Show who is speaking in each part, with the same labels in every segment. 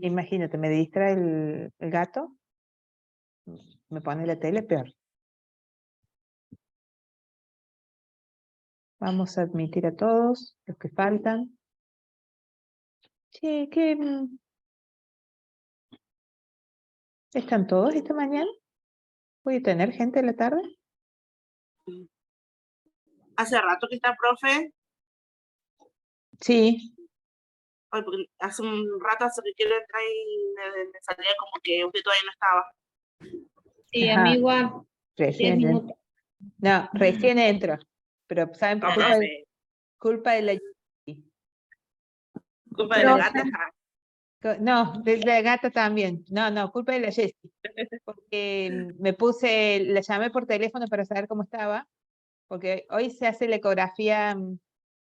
Speaker 1: Imagínate, me distrae el gato, me pone la tele, peor. Vamos a admitir a todos los que faltan. Che, ¿qué? ¿Están todos esta mañana? ¿Voy a tener gente en la tarde?
Speaker 2: Hace rato que está, profe.
Speaker 1: Sí.
Speaker 2: Ay, porque hace un rato hace que quiero entrar y me salía como que usted todavía no estaba.
Speaker 3: Sí,
Speaker 1: Ajá.
Speaker 3: a mí igual. 10
Speaker 1: Recién
Speaker 3: minutos.
Speaker 1: No, recién entro. Pero ¿saben por
Speaker 2: No,
Speaker 1: culpa,
Speaker 2: profe.
Speaker 1: culpa de la...
Speaker 2: Culpa de
Speaker 1: No,
Speaker 2: la gata.
Speaker 1: No, de la gata también. No, culpa de la Jessie. Porque la llamé por teléfono para saber cómo estaba, porque hoy se hace la ecografía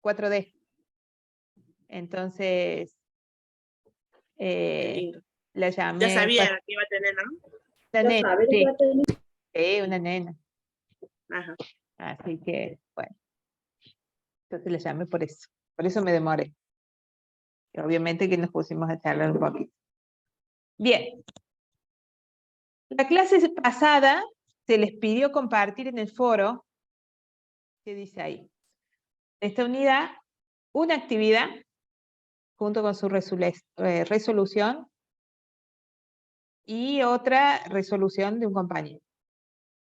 Speaker 1: 4D. Entonces,
Speaker 2: Qué lindo.
Speaker 1: la llamé.
Speaker 2: Ya sabía que iba a tener, ¿no?
Speaker 1: Una
Speaker 3: Ya
Speaker 1: nena,
Speaker 3: sabes,
Speaker 1: sí.
Speaker 3: ya tenés.
Speaker 1: Sí, una nena.
Speaker 2: Ajá.
Speaker 1: Así que, bueno. Entonces la llamé por eso. Por eso me demoré. Y obviamente que nos pusimos a charlar un poquito. Bien. La clase pasada se les pidió compartir en el foro, ¿qué dice ahí? Esta unidad, una actividad junto con su resolución y otra resolución de un compañero.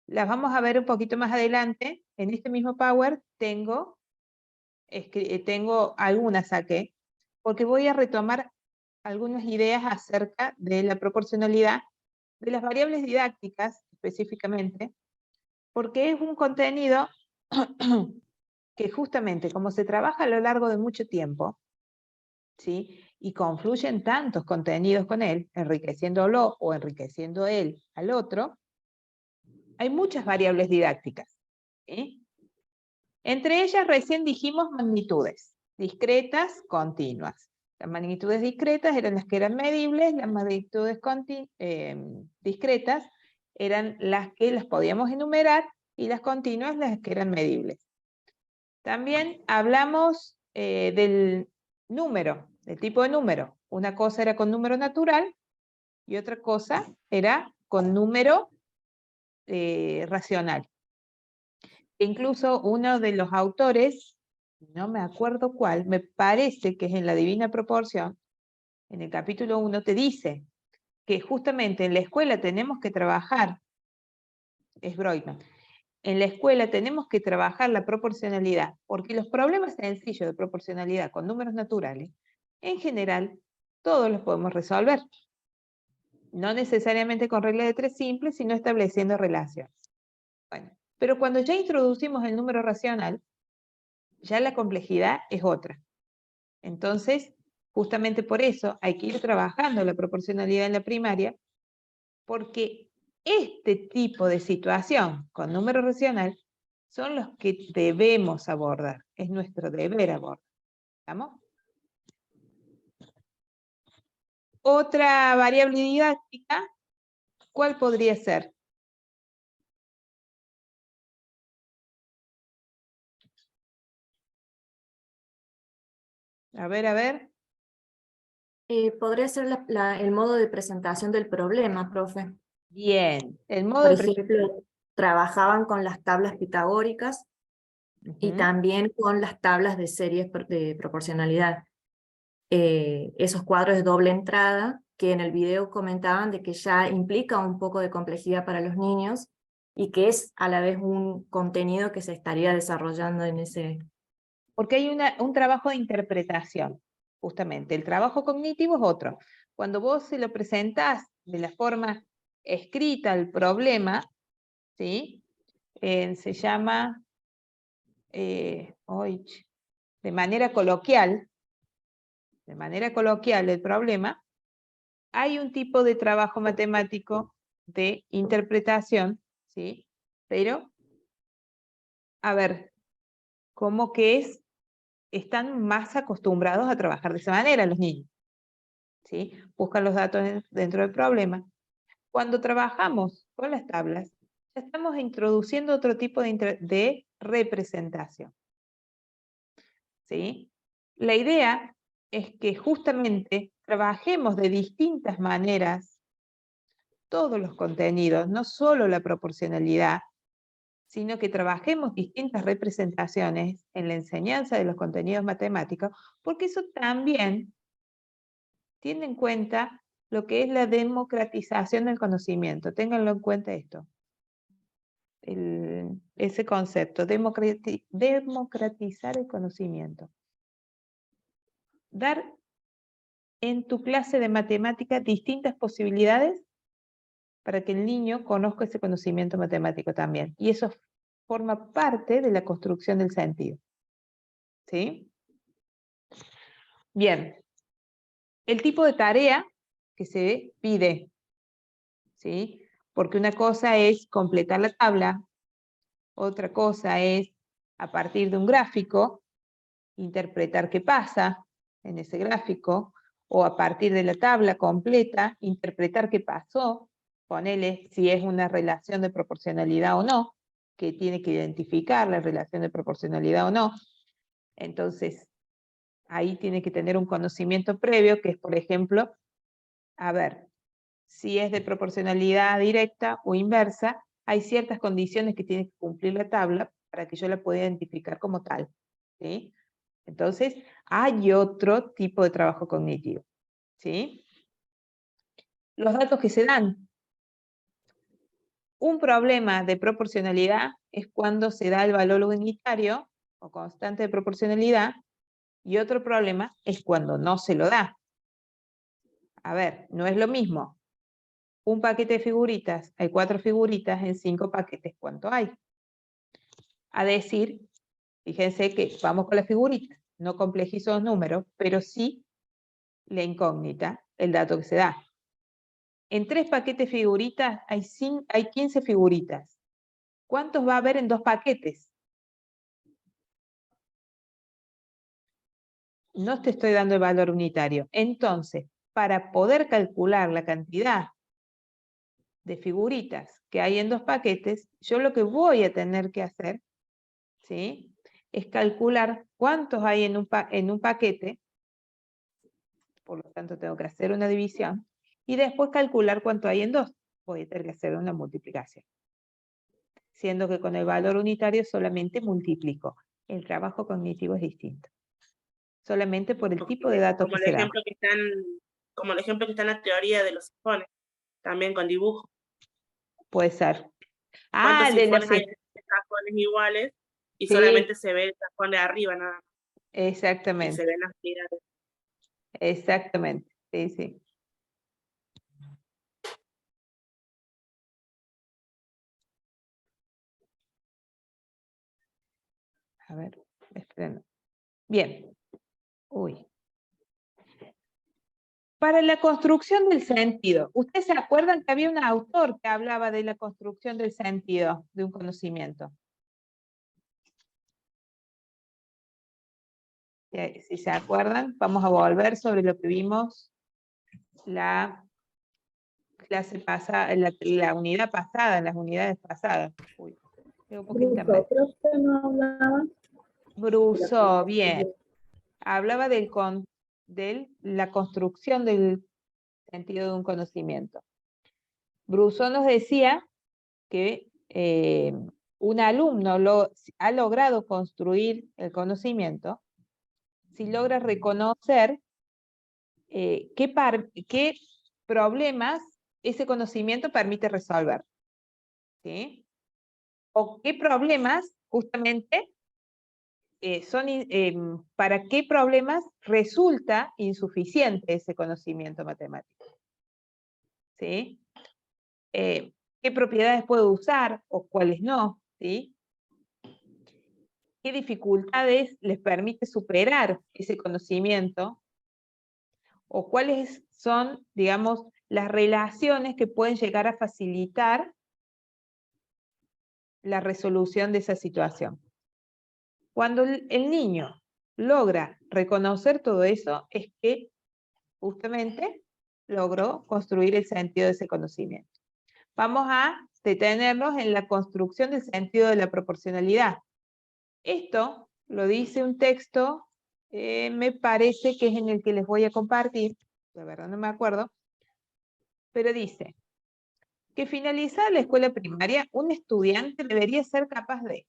Speaker 1: Las vamos a ver un poquito más adelante. En este mismo Power tengo algunas saqué, porque voy a retomar algunas ideas acerca de la proporcionalidad de las variables didácticas específicamente, porque es un contenido que justamente como se trabaja a lo largo de mucho tiempo, ¿sí? Y confluyen tantos contenidos con él, enriqueciéndolo o enriqueciendo él al otro, hay muchas variables didácticas, ¿sí? Entre ellas recién dijimos magnitudes, discretas, continuas. Las magnitudes discretas eran las que eran medibles, las magnitudes discretas eran las que las podíamos enumerar y las continuas las que eran medibles. También hablamos del número, del tipo de número. Una cosa era con número natural y otra cosa era con número racional. Incluso uno de los autores, no me acuerdo cuál, me parece que es en la Divina Proporción, en el capítulo 1 te dice que justamente en la escuela tenemos que trabajar, es Broigman, en la escuela tenemos que trabajar la proporcionalidad, porque los problemas sencillos de proporcionalidad con números naturales, en general, todos los podemos resolver. No necesariamente con regla de tres simples, sino estableciendo relaciones. Bueno, pero cuando ya introducimos el número racional, ya la complejidad es otra. Entonces, justamente por eso hay que ir trabajando la proporcionalidad en la primaria, porque este tipo de situación con número racional son los que debemos abordar, es nuestro deber abordar. ¿Estamos? Otra variable didáctica, ¿cuál podría ser? A ver.
Speaker 3: Podría ser el modo de presentación del problema, profe.
Speaker 1: Bien, el modo
Speaker 3: Por
Speaker 1: de presentación.
Speaker 3: ejemplo, trabajaban con las tablas pitagóricas y también con las tablas de series de proporcionalidad. Esos cuadros de doble entrada que en el video comentaban de que ya implica un poco de complejidad para los niños y que es a la vez un contenido que se estaría desarrollando en ese...
Speaker 1: Porque hay un trabajo de interpretación, justamente. El trabajo cognitivo es otro. Cuando vos se lo presentás de la forma escrita al problema, ¿sí? Se llama, de manera coloquial el problema, hay un tipo de trabajo matemático de interpretación, ¿sí? Pero, a ver, ¿cómo que están más acostumbrados a trabajar de esa manera los niños? ¿Sí? Buscan los datos dentro del problema. Cuando trabajamos con las tablas, ya estamos introduciendo otro tipo de representación. ¿Sí? La idea es que justamente trabajemos de distintas maneras todos los contenidos, no solo la proporcionalidad, sino que trabajemos distintas representaciones en la enseñanza de los contenidos matemáticos, porque eso también tiene en cuenta lo que es la democratización del conocimiento. Ténganlo en cuenta esto. Ese concepto, democratizar el conocimiento. Dar en tu clase de matemática distintas posibilidades para que el niño conozca ese conocimiento matemático también. Y eso forma parte de la construcción del sentido. ¿Sí? Bien. El tipo de tarea que se pide, ¿sí? Porque una cosa es completar la tabla, otra cosa es, a partir de un gráfico, interpretar qué pasa en ese gráfico, o a partir de la tabla completa, interpretar qué pasó, ponele si es una relación de proporcionalidad o no, que tiene que identificar la relación de proporcionalidad o no. Entonces, ahí tiene que tener un conocimiento previo, que es, por ejemplo, a ver, si es de proporcionalidad directa o inversa, hay ciertas condiciones que tiene que cumplir la tabla para que yo la pueda identificar como tal. ¿Sí? Entonces, hay otro tipo de trabajo cognitivo. ¿Sí? Los datos que se dan. Un problema de proporcionalidad es cuando se da el valor unitario o constante de proporcionalidad, y otro problema es cuando no se lo da. A ver, no es lo mismo un paquete de figuritas, hay 4 figuritas, en 5 paquetes, ¿cuánto hay? A decir, fíjense que vamos con las figuritas, no complejizo los números, pero sí la incógnita, el dato que se da. En 3 paquetes de figuritas hay 15 figuritas. ¿Cuántos va a haber en 2 paquetes? No te estoy dando el valor unitario. Entonces, para poder calcular la cantidad de figuritas que hay en 2 paquetes, yo lo que voy a tener que hacer, ¿sí?, es calcular cuántos hay en un paquete, por lo tanto tengo que hacer una división, y después calcular cuánto hay en 2. Voy a tener que hacer una multiplicación. Siendo que con el valor unitario solamente multiplico. El trabajo cognitivo es distinto. Solamente por el tipo de datos que se dan.
Speaker 2: Como el ejemplo que está en la teoría de los sifones, también con dibujo.
Speaker 1: Puede ser.
Speaker 2: ¿Cuántos
Speaker 1: de
Speaker 2: sifones hay
Speaker 1: los...
Speaker 2: en cajones iguales? Y
Speaker 1: sí,
Speaker 2: solamente se ve el cajón de arriba, nada más. Y
Speaker 1: exactamente.
Speaker 2: se ven las pirámides.
Speaker 1: Exactamente. Sí, sí. A ver, esperen. Bien. Uy. Para la construcción del sentido, ¿ustedes se acuerdan que había un autor que hablaba de la construcción del sentido de un conocimiento? Si se acuerdan, vamos a volver sobre lo que vimos la clase pasada, la unidad pasada, en las unidades pasadas. Uy, tengo poco internet.
Speaker 4: Creo que no hablaba.
Speaker 1: Brousseau, bien. Hablaba de la construcción del sentido de un conocimiento. Brousseau nos decía que un alumno ha logrado construir el conocimiento si logra reconocer qué problemas ese conocimiento permite resolver. ¿Sí? O qué problemas, justamente, para qué problemas resulta insuficiente ese conocimiento matemático. ¿Sí? ¿Qué propiedades puedo usar o cuáles no? ¿Sí? ¿Qué dificultades les permite superar ese conocimiento? ¿O cuáles son, digamos, las relaciones que pueden llegar a facilitar la resolución de esa situación? Cuando el niño logra reconocer todo eso, es que justamente logró construir el sentido de ese conocimiento. Vamos a detenernos en la construcción del sentido de la proporcionalidad. Esto lo dice un texto me parece que es en el que les voy a compartir, la verdad no me acuerdo, pero dice que finalizada la escuela primaria, un estudiante debería ser capaz de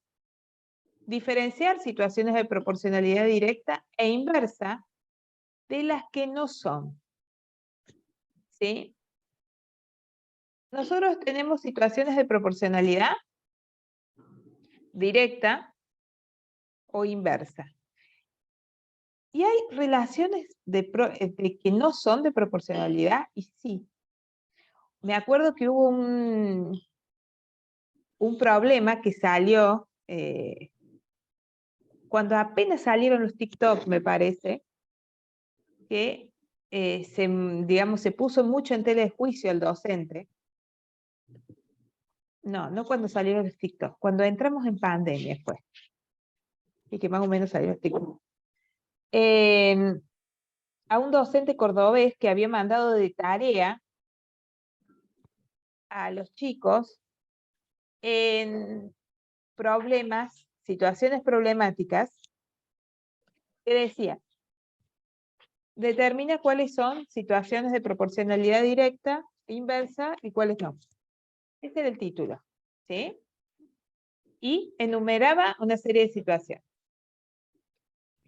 Speaker 1: diferenciar situaciones de proporcionalidad directa e inversa de las que no son. ¿Sí? Nosotros tenemos situaciones de proporcionalidad directa o inversa. Y hay relaciones de que no son de proporcionalidad y sí. Me acuerdo que hubo un problema que salió cuando apenas salieron los TikTok, me parece, que se puso mucho en tela de juicio al docente. No cuando salieron los TikTok, cuando entramos en pandemia fue. Y que más o menos salió los TikTok. A un docente cordobés que había mandado de tarea a los chicos en problemas, situaciones problemáticas, que decía, determina cuáles son situaciones de proporcionalidad directa, inversa y cuáles no. Ese era el título, ¿sí? Y enumeraba una serie de situaciones.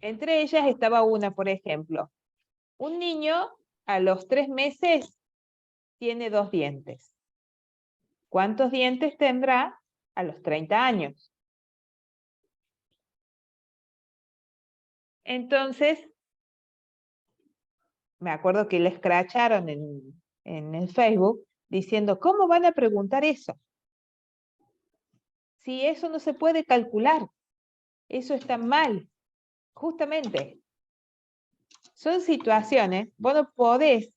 Speaker 1: Entre ellas estaba una, por ejemplo, un niño a los 3 meses tiene 2 dientes. ¿Cuántos dientes tendrá a los 30 años? Entonces, me acuerdo que le escracharon en el Facebook diciendo, ¿cómo van a preguntar eso? Si eso no se puede calcular, eso está mal. Justamente, son situaciones, vos no podés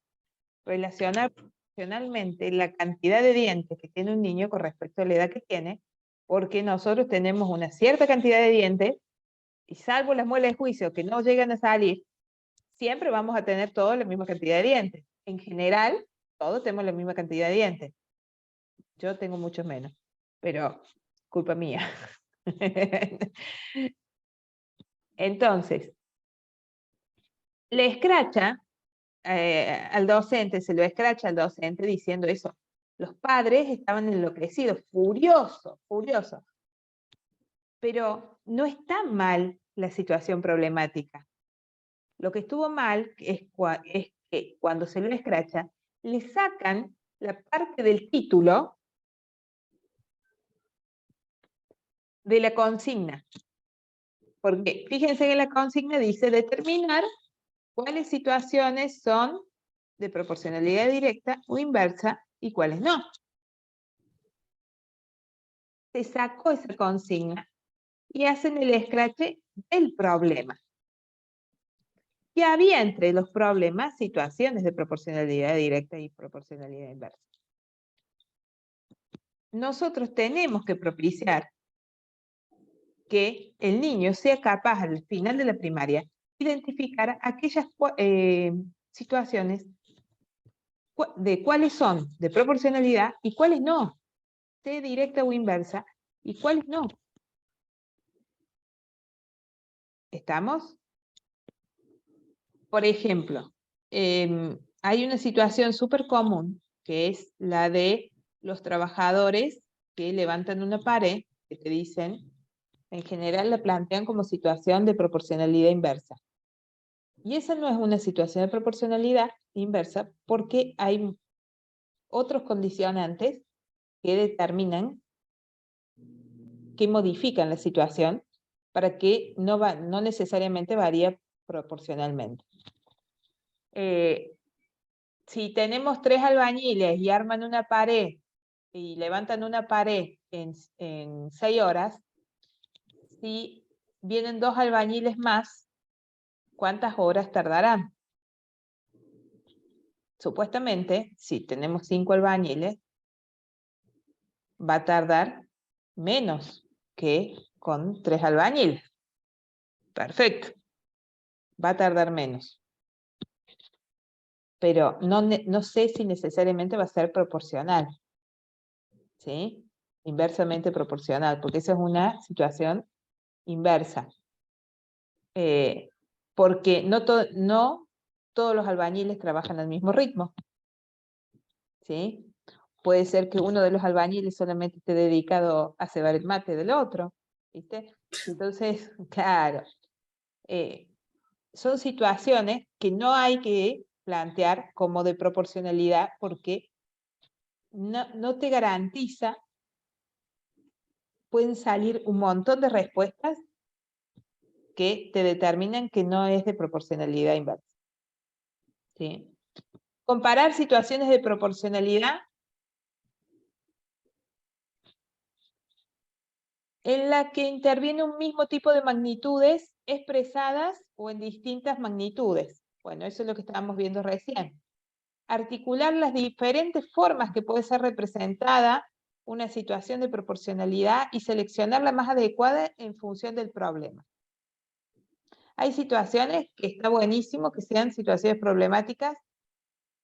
Speaker 1: relacionar proporcionalmente la cantidad de dientes que tiene un niño con respecto a la edad que tiene, porque nosotros tenemos una cierta cantidad de dientes, y salvo las muelas de juicio que no llegan a salir, siempre vamos a tener todos la misma cantidad de dientes. En general, todos tenemos la misma cantidad de dientes. Yo tengo muchos menos, pero culpa mía. Entonces, le escracha al docente, se lo escracha al docente diciendo eso. Los padres estaban enloquecidos, furiosos. Pero no está mal la situación problemática. Lo que estuvo mal es que cuando se lo escracha, le sacan la parte del título de la consigna. Porque fíjense que la consigna dice determinar cuáles situaciones son de proporcionalidad directa o inversa y cuáles no. Se sacó esa consigna y hacen el escrache del problema. Y había entre los problemas situaciones de proporcionalidad directa y proporcionalidad inversa. Nosotros tenemos que propiciar que el niño sea capaz al final de la primaria identificar aquellas situaciones de cuáles son de proporcionalidad y cuáles no, de directa o inversa, y cuáles no. ¿Estamos? Por ejemplo, hay una situación súper común, que es la de los trabajadores que levantan una pared, que te dicen, en general la plantean como situación de proporcionalidad inversa. Y esa no es una situación de proporcionalidad inversa porque hay otros condicionantes que determinan, que modifican la situación para que no necesariamente varíe proporcionalmente. Si tenemos 3 albañiles y arman una pared y levantan una pared en 6 horas, si vienen 2 albañiles más, ¿cuántas horas tardarán? Supuestamente, si tenemos 5 albañiles, va a tardar menos que con 3 albañiles. Perfecto. Va a tardar menos. Pero no sé si necesariamente va a ser proporcional. ¿Sí? Inversamente proporcional, porque esa es una situación inversa. porque no todos los albañiles trabajan al mismo ritmo. ¿Sí? Puede ser que uno de los albañiles solamente esté dedicado a cebar el mate del otro, ¿viste? Entonces, claro, son situaciones que no hay que plantear como de proporcionalidad porque no te garantiza, pueden salir un montón de respuestas que te determinan que no es de proporcionalidad inversa. ¿Sí? Comparar situaciones de proporcionalidad en la que interviene un mismo tipo de magnitudes expresadas o en distintas magnitudes. Bueno, eso es lo que estábamos viendo recién. Articular las diferentes formas que puede ser representada una situación de proporcionalidad y seleccionar la más adecuada en función del problema. Hay situaciones que está buenísimo que sean situaciones problemáticas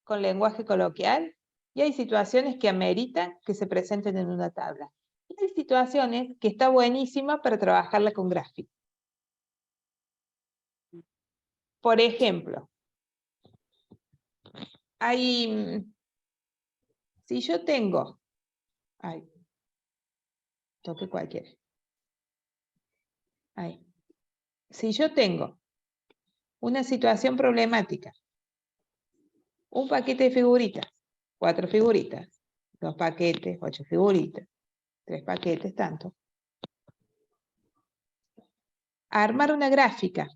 Speaker 1: con lenguaje coloquial y hay situaciones que ameritan que se presenten en una tabla. Y hay situaciones que está buenísima para trabajarla con gráficos. Por ejemplo, si yo tengo, toque cualquiera. Si yo tengo una situación problemática, un paquete de figuritas, 4 figuritas, 2 paquetes, 8 figuritas, 3 paquetes, tanto. Armar una gráfica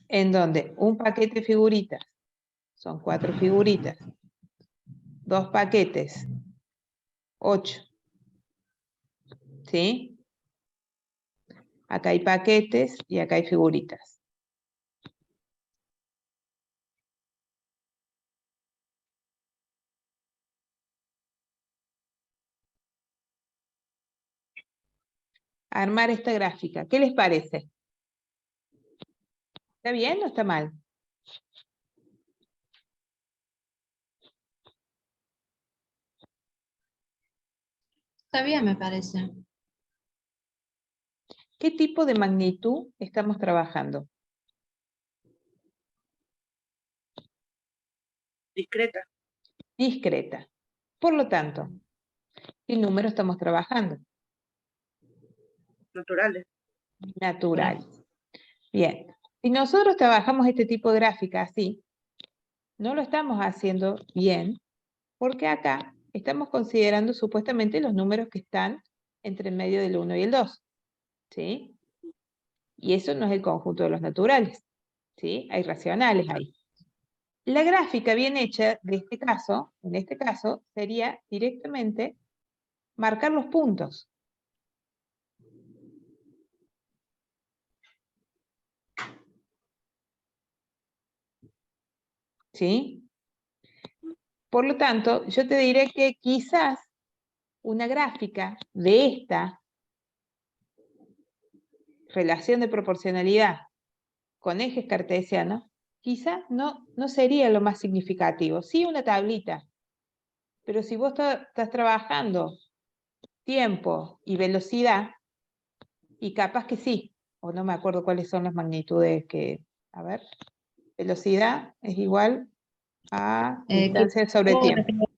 Speaker 1: en donde un paquete de figuritas son 4 figuritas, 2 paquetes, 8. ¿Sí? Acá hay paquetes y acá hay figuritas. Armar esta gráfica. ¿Qué les parece? ¿Está bien o está mal?
Speaker 4: Está bien, me parece.
Speaker 1: ¿Qué tipo de magnitud estamos trabajando?
Speaker 2: Discreta.
Speaker 1: Discreta. Por lo tanto, ¿qué número estamos trabajando?
Speaker 2: Naturales.
Speaker 1: Naturales. Bien. Si nosotros trabajamos este tipo de gráfica así, no lo estamos haciendo bien, porque acá estamos considerando supuestamente los números que están entre el medio del 1 y el 2. ¿Sí? Y eso no es el conjunto de los naturales. ¿Sí? Hay racionales ahí. La gráfica bien hecha de este caso, en este caso, sería directamente marcar los puntos. ¿Sí? Por lo tanto, yo te diré que quizás una gráfica de esta relación de proporcionalidad con ejes cartesianos, quizás no sería lo más significativo. Sí, una tablita. Pero si vos estás trabajando tiempo y velocidad, y capaz que sí, o no me acuerdo cuáles son las magnitudes que, a ver, velocidad es igual a distancia sobre tiempo.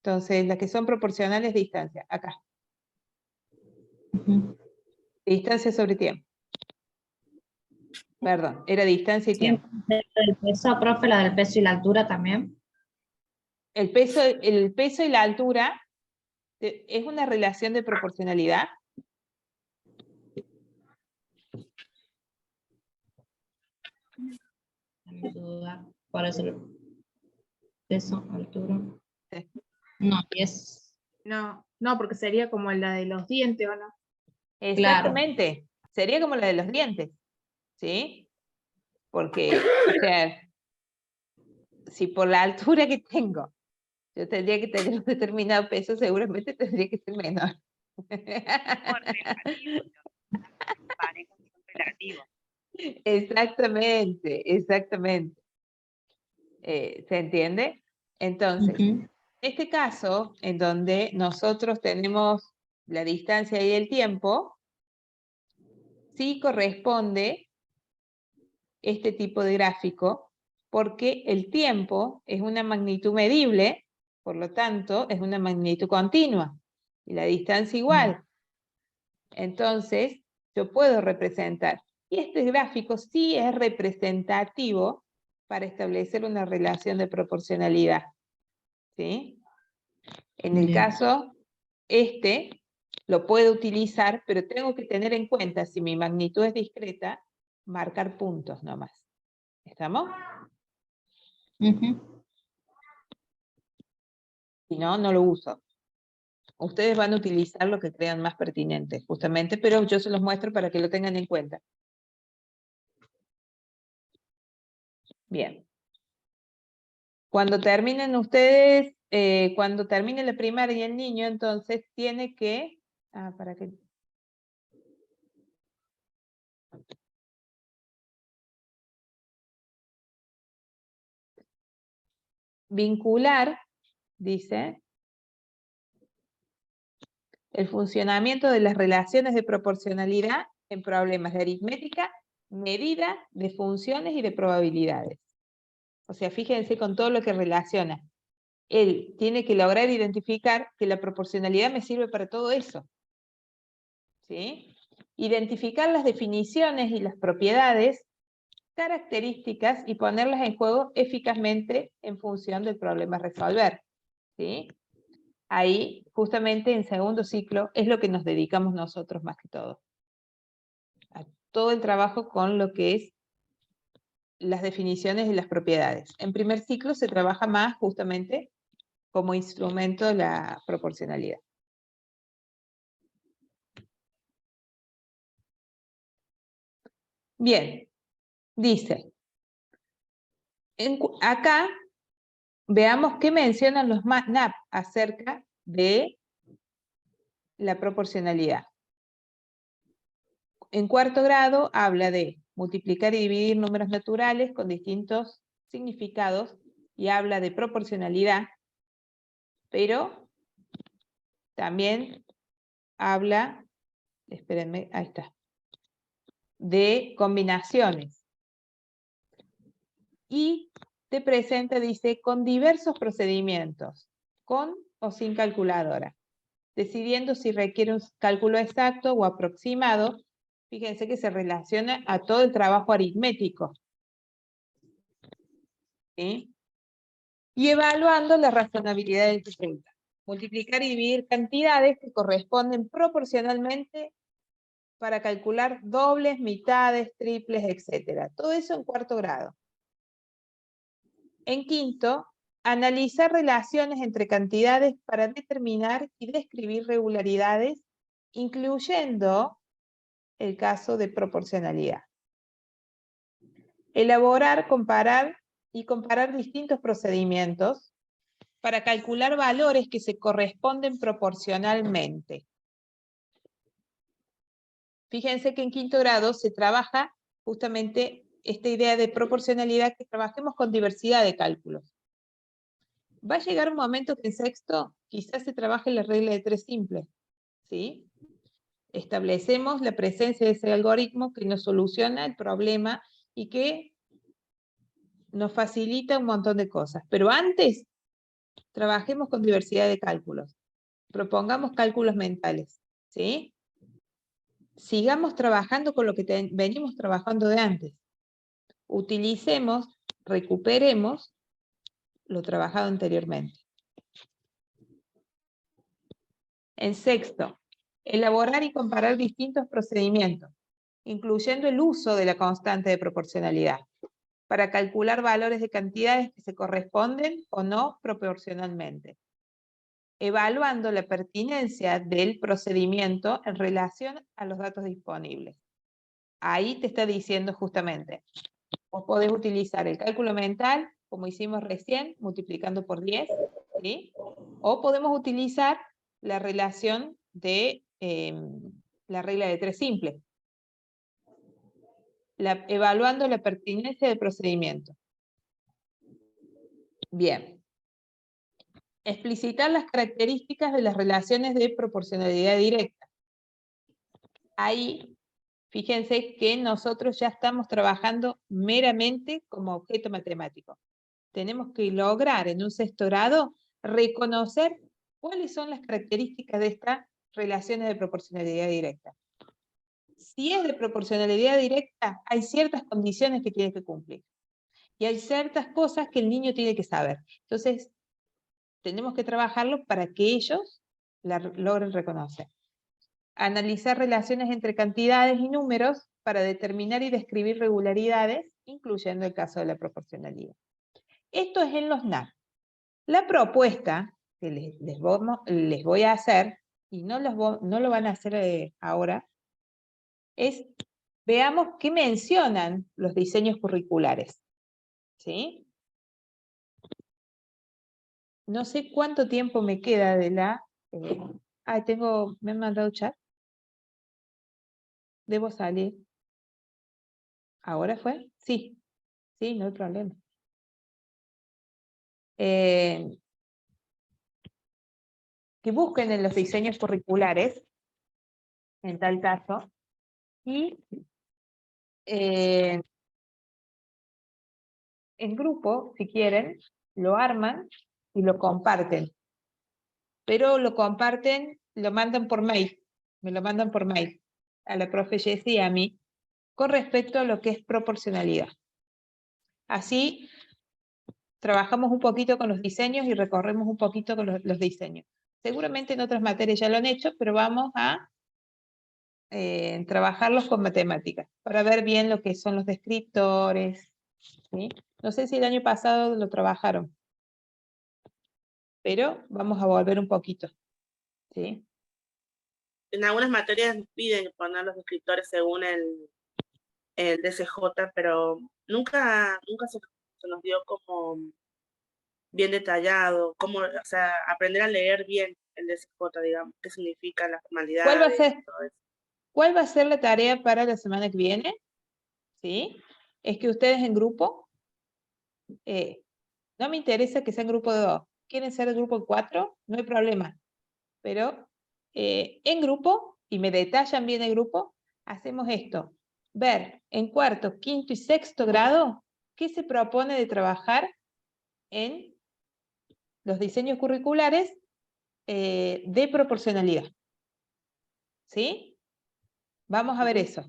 Speaker 1: Entonces, las que son proporcionales, distancia, acá. Distancia sobre tiempo. Perdón, era distancia y tiempo.
Speaker 4: ¿El peso, profe, la del peso y la altura también?
Speaker 1: El peso y la altura es una relación de proporcionalidad.
Speaker 4: ¿Cuál es el peso, altura?
Speaker 1: Sí.
Speaker 4: No, y es...
Speaker 1: No, porque sería como la de los dientes, ¿o no? Exactamente.
Speaker 4: Claro.
Speaker 1: Sería como la de los dientes. ¿Sí? Porque, o sea, si por la altura que tengo, yo tendría que tener un determinado peso, seguramente tendría que ser menor. Exactamente, exactamente. ¿Se entiende? Entonces, en este caso, en donde nosotros tenemos la distancia y el tiempo, sí corresponde este tipo de gráfico, porque el tiempo es una magnitud medible, por lo tanto, es una magnitud continua, y la distancia igual. Entonces, yo puedo representar. Y este gráfico sí es representativo para establecer una relación de proporcionalidad. ¿Sí? En el caso, lo puedo utilizar, pero tengo que tener en cuenta, si mi magnitud es discreta, marcar puntos nomás. ¿Estamos? Si no, no lo uso. Ustedes van a utilizar lo que crean más pertinente, justamente, pero yo se los muestro para que lo tengan en cuenta. Bien. Cuando terminen ustedes, cuando termine la primaria y el niño, entonces tiene que... para que... Vincular, dice, el funcionamiento de las relaciones de proporcionalidad en problemas de aritmética, medida de funciones y de probabilidades. O sea, fíjense con todo lo que relaciona. Él tiene que lograr identificar que la proporcionalidad me sirve para todo eso. ¿Sí? Identificar las definiciones y las propiedades, características y ponerlas en juego eficazmente en función del problema a resolver. ¿Sí? Ahí, justamente en segundo ciclo, es lo que nos dedicamos nosotros más que todo. A todo el trabajo con lo que es las definiciones y las propiedades. En primer ciclo se trabaja más justamente como instrumento de la proporcionalidad. Bien, dice, acá veamos qué mencionan los MATLAB acerca de la proporcionalidad. En cuarto grado habla de multiplicar y dividir números naturales con distintos significados y habla de proporcionalidad, pero también habla, espérenme, ahí está, de combinaciones. Y te presenta, dice, con diversos procedimientos, con o sin calculadora, decidiendo si requiere un cálculo exacto o aproximado. Fíjense que se relaciona a todo el trabajo aritmético. ¿Sí? Y evaluando la razonabilidad del resultado. Multiplicar y dividir cantidades que corresponden proporcionalmente para calcular dobles, mitades, triples, etc. Todo eso en cuarto grado. En quinto, analizar relaciones entre cantidades para determinar y describir regularidades, incluyendo el caso de proporcionalidad. Elaborar, comparar y comparar distintos procedimientos para calcular valores que se corresponden proporcionalmente. Fíjense que en quinto grado se trabaja justamente esta idea de proporcionalidad, que trabajemos con diversidad de cálculos. Va a llegar un momento que en sexto quizás se trabaje la regla de 3 simples. ¿Sí? Establecemos la presencia de ese algoritmo que nos soluciona el problema y que nos facilita un montón de cosas. Pero antes, trabajemos con diversidad de cálculos. Propongamos cálculos mentales. ¿Sí? Sigamos trabajando con lo que venimos trabajando de antes. Utilicemos, recuperemos lo trabajado anteriormente. En sexto, elaborar y comparar distintos procedimientos, incluyendo el uso de la constante de proporcionalidad, para calcular valores de cantidades que se corresponden o no proporcionalmente, evaluando la pertinencia del procedimiento en relación a los datos disponibles. Ahí te está diciendo justamente, vos podés utilizar el cálculo mental, como hicimos recién, multiplicando por 10, ¿sí? O podemos utilizar la relación de la regla de 3 simple, evaluando la pertinencia del procedimiento. Bien. Explicitar las características de las relaciones de proporcionalidad directa. Ahí, Fíjense que nosotros ya estamos trabajando meramente como objeto matemático. Tenemos que lograr en un sexto grado reconocer cuáles son las características de estas relaciones de proporcionalidad directa. Si es de proporcionalidad directa, hay ciertas condiciones que tiene que cumplir. Y hay ciertas cosas que el niño tiene que saber. Entonces, tenemos que trabajarlo para que ellos la logren reconocer. Analizar relaciones entre cantidades y números para determinar y describir regularidades, incluyendo el caso de la proporcionalidad. Esto es en los NAP. La propuesta que les voy a hacer, y no lo van a hacer ahora, es, veamos qué mencionan los diseños curriculares. ¿Sí? No sé cuánto tiempo me queda de la... me han mandado chat. Debo salir. ¿Ahora fue? Sí. Sí, no hay problema. Que busquen en los diseños curriculares, en tal caso, y en grupo, si quieren, lo arman y lo comparten. Pero lo comparten, lo mandan por mail. Me lo mandan por mail. A la profe Jessie y a mí, con respecto a lo que es proporcionalidad. Así trabajamos un poquito con los diseños y recorremos un poquito con los diseños. Seguramente en otras materias ya lo han hecho, pero vamos a trabajarlos con matemáticas, para ver bien lo que son los descriptores. ¿Sí? No sé si el año pasado lo trabajaron, pero vamos a volver un poquito. ¿Sí?
Speaker 2: En algunas materias nos piden poner los descriptores según el DCJ, pero nunca se nos dio como bien detallado, como, o sea, aprender a leer bien el DCJ, digamos, qué significa la formalidad.
Speaker 1: ¿Cuál va a ser la tarea para la semana que viene? ¿Sí? Es que ustedes en grupo, no me interesa que sean grupo de 2, quieren ser el grupo de 4, no hay problema, pero en grupo, y me detallan bien el grupo, hacemos esto, ver en cuarto, quinto y sexto grado, qué se propone de trabajar en los diseños curriculares de proporcionalidad. ¿Sí? Vamos a ver eso.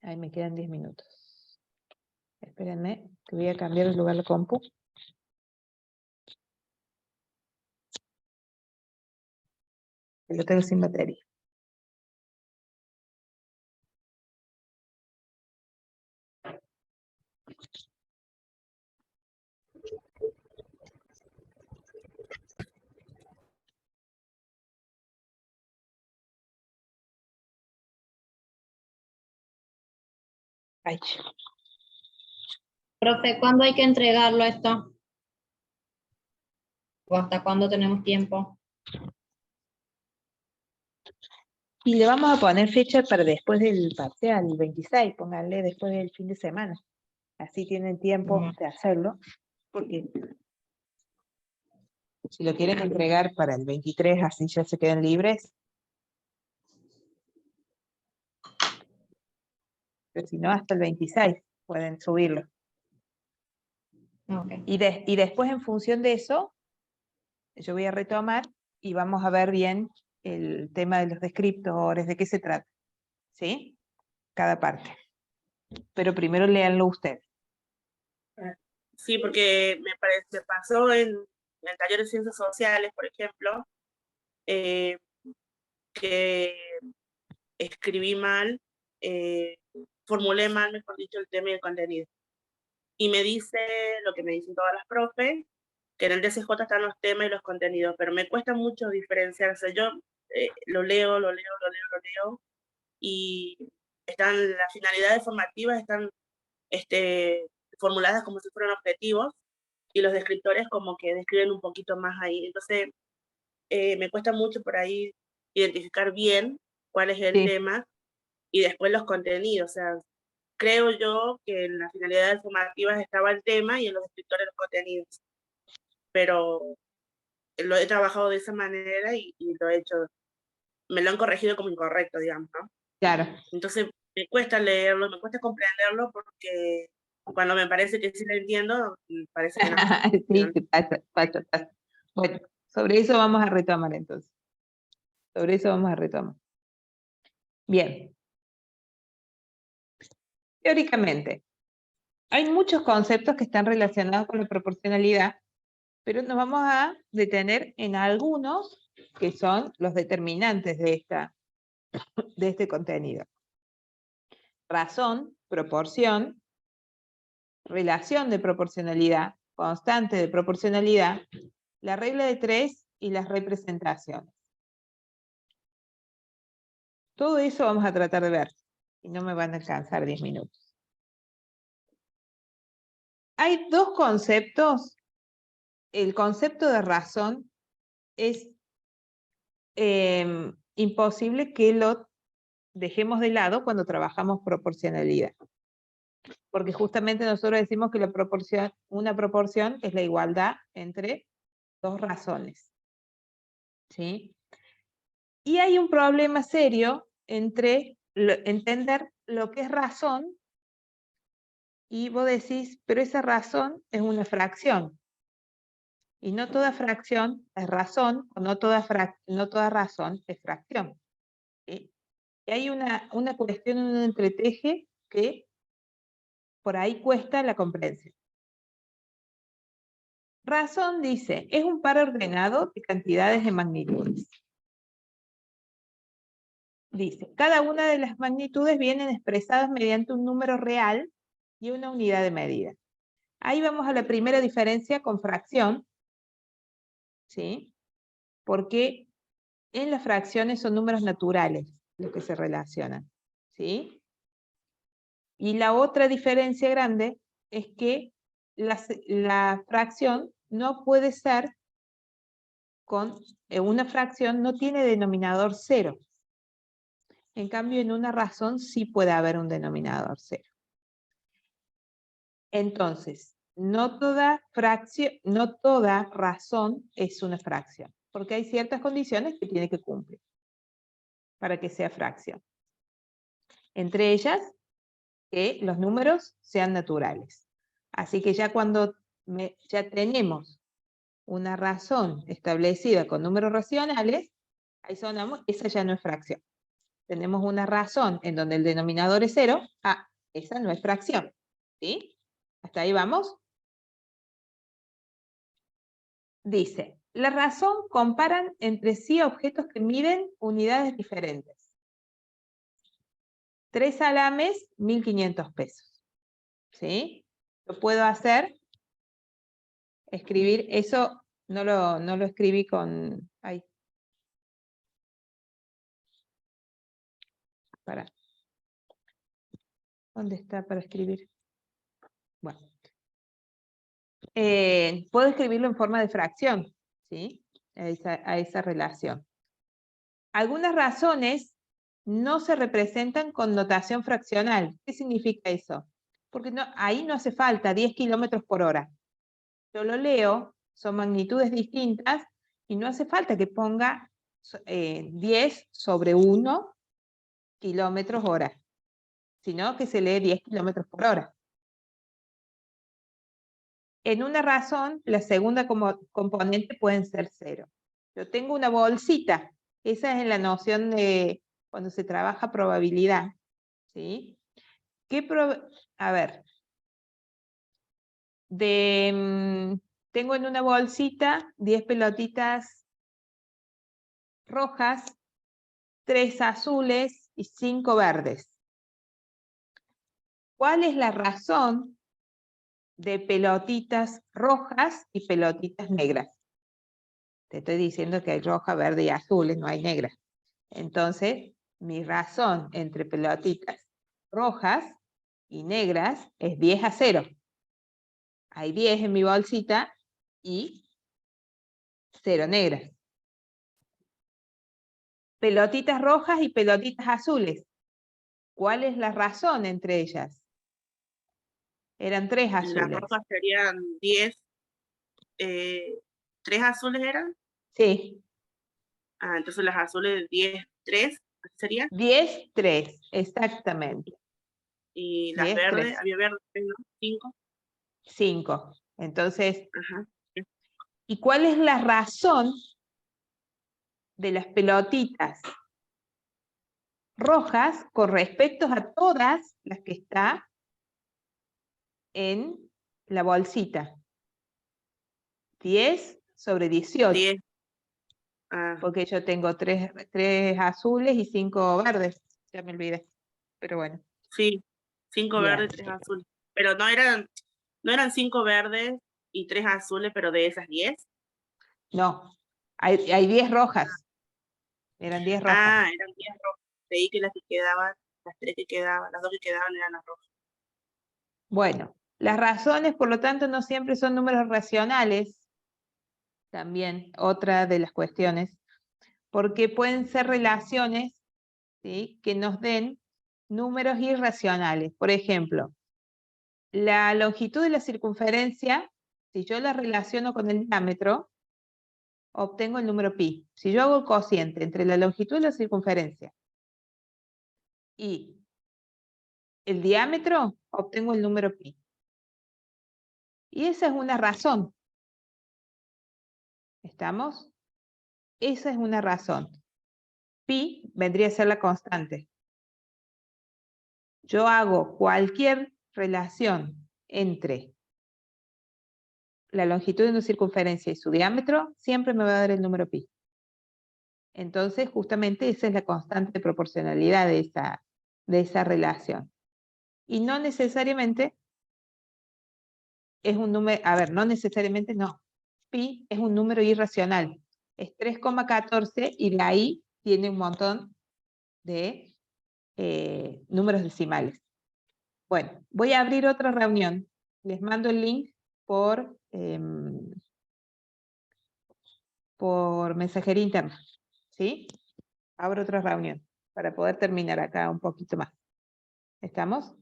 Speaker 1: Ahí me quedan 10 minutos. Espérenme, que voy a cambiar el lugar de la compu. Lo tengo sin batería. Ay.
Speaker 4: Profe, ¿cuándo hay que entregarlo esto? ¿O hasta cuándo tenemos tiempo?
Speaker 1: Y le vamos a poner fecha para después del parcial, el 26, pónganle después del fin de semana. Así tienen tiempo de hacerlo, porque si lo quieren entregar para el 23, así ya se quedan libres. Pero si no, hasta el 26 pueden subirlo.
Speaker 4: Okay.
Speaker 1: Y después, en función de eso, yo voy a retomar y vamos a ver bien el tema de los descriptores, de qué se trata. ¿Sí? Cada parte. Pero primero léanlo ustedes.
Speaker 2: Sí, porque me pasó en el taller de ciencias sociales, por ejemplo, que escribí mal, formulé mal, mejor dicho, el tema y el contenido. Y me dice lo que me dicen todas las profes, que en el DCJ están los temas y los contenidos, pero me cuesta mucho diferenciarse. Yo lo leo, y las finalidades formativas están formuladas como si fueran objetivos, y los descriptores como que describen un poquito más ahí. Entonces, me cuesta mucho por ahí identificar bien cuál es el tema, y después los contenidos. O sea, creo yo que en las finalidades formativas estaba el tema y en los descriptores los contenidos. Pero lo he trabajado de esa manera y lo he hecho, me lo han corregido como incorrecto, digamos, ¿no?
Speaker 1: Claro.
Speaker 2: Entonces me cuesta leerlo, me cuesta comprenderlo porque cuando me parece que sí lo entiendo, me parece que no.
Speaker 1: Sí, te pasa. Bueno, sobre eso vamos a retomar entonces. Sobre eso vamos a retomar. Bien. Teóricamente, hay muchos conceptos que están relacionados con la proporcionalidad, pero nos vamos a detener en algunos que son los determinantes de este contenido. Razón, proporción, relación de proporcionalidad, constante de proporcionalidad, la regla de 3 y las representaciones. Todo eso vamos a tratar de ver, y no me van a alcanzar 10 minutos. Hay dos conceptos. El concepto de razón es imposible que lo dejemos de lado cuando trabajamos proporcionalidad. Porque justamente nosotros decimos que una proporción es la igualdad entre dos razones. ¿Sí? Y hay un problema serio entre entender lo que es razón y vos decís, pero esa razón es una fracción. Y no toda fracción es razón, o no toda razón es fracción. ¿Sí? Y hay una cuestión, un entreteje que por ahí cuesta la comprensión. Razón dice, es un par ordenado de cantidades de magnitudes. Dice, cada una de las magnitudes vienen expresadas mediante un número real y una unidad de medida. Ahí vamos a la primera diferencia con fracción, ¿sí? Porque en las fracciones son números naturales los que se relacionan, ¿sí? Y la otra diferencia grande es que la fracción no puede ser una fracción no tiene denominador cero. En cambio, en una razón sí puede haber un denominador cero. Entonces, no toda razón es una fracción, porque hay ciertas condiciones que tiene que cumplir para que sea fracción. Entre ellas, que los números sean naturales. Así que ya cuando ya tenemos una razón establecida con números racionales, ahí sonamos, esa ya no es fracción. Tenemos una razón en donde el denominador es 0, esa no es fracción. ¿Sí? ¿Hasta ahí vamos? Dice, la razón comparan entre sí objetos que miden unidades diferentes. 3 salames, 1.500 pesos. ¿Sí? Lo puedo hacer, escribir, eso no lo escribí con... Ahí. ¿Dónde está para escribir? Bueno. Puedo escribirlo en forma de fracción, ¿sí? A esa relación. Algunas razones no se representan con notación fraccional. ¿Qué significa eso? Porque ahí no hace falta 10 kilómetros por hora. Yo lo leo, son magnitudes distintas, y no hace falta que ponga 10 sobre 1 kilómetros hora, sino que se lee 10 kilómetros por hora. En una razón, la segunda componente pueden ser 0. Yo tengo una bolsita, esa es en la noción de cuando se trabaja probabilidad, ¿sí? A ver, tengo en una bolsita 10 pelotitas rojas, 3 azules y 5 verdes. ¿Cuál es la razón de pelotitas rojas y pelotitas negras? Te estoy diciendo que hay roja, verde y azules, no hay negras. Entonces, mi razón entre pelotitas rojas y negras es 10 a 0. Hay 10 en mi bolsita y 0 negras. Pelotitas rojas y pelotitas azules. ¿Cuál es la razón entre ellas? Eran 3 azules.
Speaker 2: Las rojas serían 10. ¿3 azules eran?
Speaker 1: Sí.
Speaker 2: Entonces las azules 10, 3 ¿Sería?
Speaker 1: 10, 3, exactamente.
Speaker 2: Y las
Speaker 1: 10,
Speaker 2: verdes,
Speaker 1: 3.
Speaker 2: había verdes, ¿no? 5.
Speaker 1: 5. Entonces,
Speaker 2: Ajá.
Speaker 1: ¿y cuál es la razón de las pelotitas rojas con respecto a todas las que está en la bolsita? 10 sobre 18.
Speaker 2: 10. Ah,
Speaker 1: Porque yo tengo 3 azules y 5 verdes. Ya me olvidé. Pero bueno.
Speaker 2: sí. 5
Speaker 1: Bien.
Speaker 2: verdes y 3 azules. Pero no eran 5 verdes y 3 azules, pero de esas 10.
Speaker 1: No, hay 10 rojas. Eran 10 rojas.
Speaker 2: Ah, eran 10 rojas. Creí que las que quedaban, las 3 que quedaban, las 2 que quedaban eran las rojas.
Speaker 1: Bueno, las razones, por lo tanto, no siempre son números racionales. También otra de las cuestiones. Porque pueden ser relaciones, ¿sí?, que nos den números irracionales. Por ejemplo, la longitud de la circunferencia, si yo la relaciono con el diámetro, obtengo el número pi. Si yo hago el cociente entre la longitud de la circunferencia y el diámetro, obtengo el número pi. Y esa es una razón. ¿Estamos? Esa es una razón. Pi vendría a ser la constante. Yo hago cualquier relación entre la longitud de una circunferencia y su diámetro, siempre me va a dar el número pi. Entonces, justamente esa es la constante de proporcionalidad de esa relación. Y no necesariamente es un número, no necesariamente no. Pi es un número irracional. Es 3,14 y de ahí tiene un montón de números decimales. Bueno, voy a abrir otra reunión. Les mando el link por mensajería interna. ¿Sí? Abro otra reunión para poder terminar acá un poquito más. ¿Estamos?